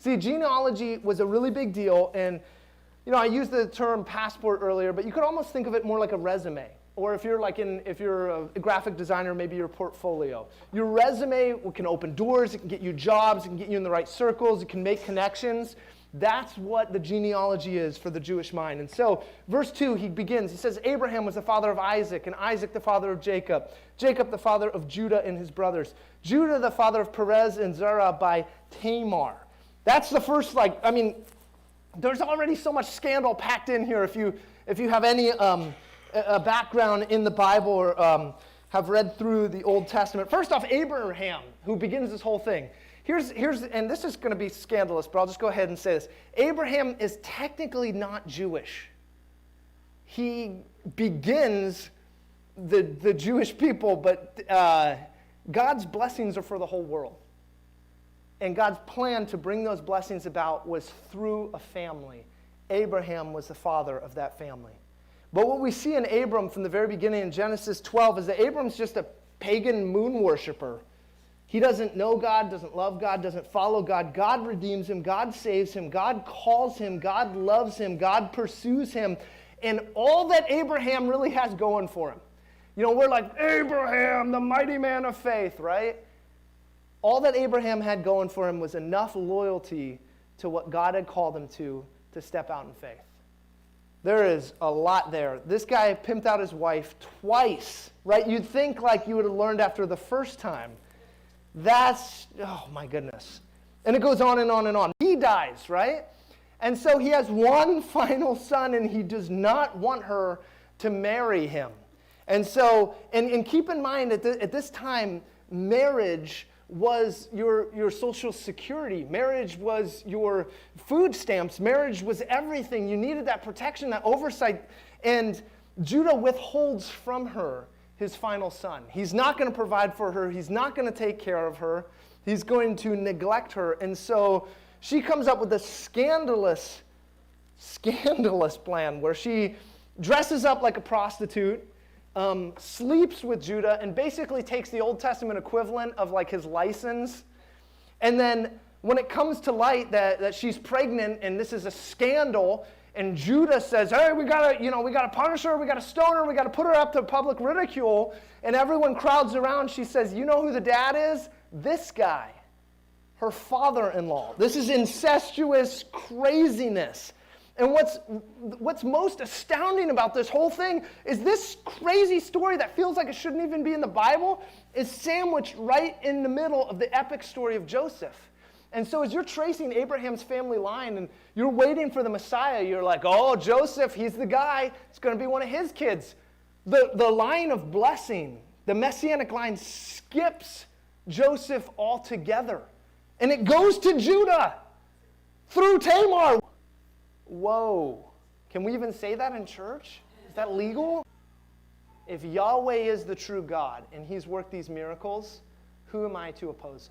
See, genealogy was a really big deal, and I used the term passport earlier, but you could almost think of it more like a resume. Or if you're a graphic designer, maybe your portfolio. Your resume can open doors, it can get you jobs, it can get you in the right circles, it can make connections. That's what the genealogy is for the Jewish mind. And so, verse 2, he says, Abraham was the father of Isaac, and Isaac the father of Jacob. Jacob the father of Judah and his brothers. Judah the father of Perez and Zerah by Tamar. That's the first, there's already so much scandal packed in here if you have any a background in the Bible or have read through the Old Testament. First off, Abraham, who begins this whole thing. And this is going to be scandalous, but I'll just go ahead and say this. Abraham is technically not Jewish. He begins the Jewish people, but God's blessings are for the whole world. And God's plan to bring those blessings about was through a family. Abraham was the father of that family. But what we see in Abram from the very beginning in Genesis 12 is that Abram's just a pagan moon worshiper. He doesn't know God, doesn't love God, doesn't follow God. God redeems him. God saves him. God calls him. God loves him. God pursues him. And all that Abraham really has going for him. We're like, Abraham, the mighty man of faith, right? All that Abraham had going for him was enough loyalty to what God had called him to step out in faith. There is a lot there. This guy pimped out his wife twice, right? You'd think like you would have learned after the first time. Oh my goodness. And it goes on and on and on. He dies, right? And so he has one final son, and he does not want her to marry him. And so, and keep in mind, at this time, marriage was your social security. Marriage was your food stamps. Marriage was everything. You needed that protection, that oversight. And Judah withholds from her his final son. He's not going to provide for her. He's not going to take care of her. He's going to neglect her. And so she comes up with a scandalous plan where she dresses up like a prostitute, sleeps with Judah, and basically takes the Old Testament equivalent of like his license. And then when it comes to light that she's pregnant and this is a scandal, and Judah says, hey, we gotta punish her, we gotta stone her, we gotta put her up to public ridicule, and everyone crowds around, she says, you know who the dad is? This guy, her father-in-law. This is incestuous craziness. And what's most astounding about this whole thing is this crazy story that feels like it shouldn't even be in the Bible is sandwiched right in the middle of the epic story of Joseph. And so as you're tracing Abraham's family line and you're waiting for the Messiah, you're like, oh, Joseph, he's the guy. It's going to be one of his kids. The line of blessing, the messianic line, skips Joseph altogether. And it goes to Judah through Tamar. Whoa. Can we even say that in church? Is that legal? If Yahweh is the true God and he's worked these miracles, who am I to oppose him?